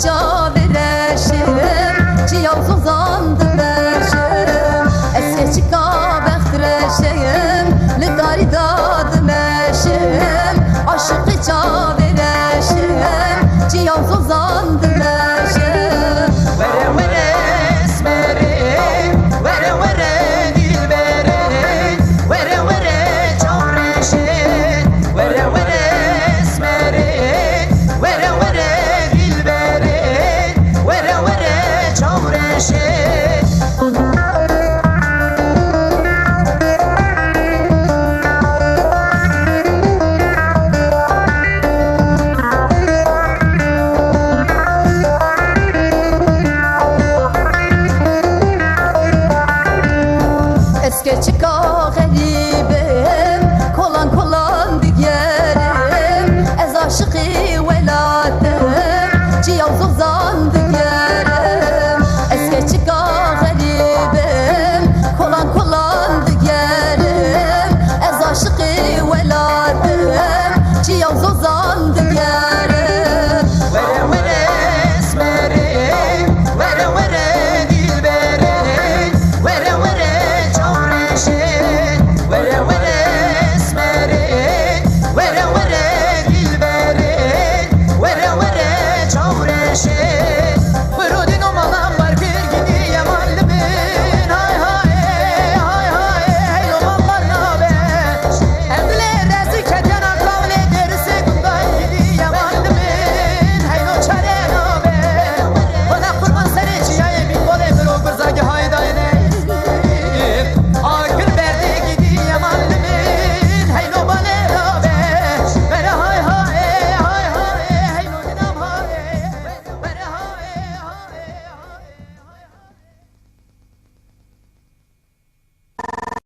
çavireşim Ciyav sozandı beşim Eske çıka behtreşim Lidari dadı meşim Aşıkı çavireşim Ciyav sozandı beşim Vere vere esmerim, vere vere dilberim, vere vere çavreşim, vere vere esmerim, vere vere dilberim, vere vere çavreşim. Eske çıka garibim Kolan kolan digerim Ez aşıkı veladım Ciyav zozan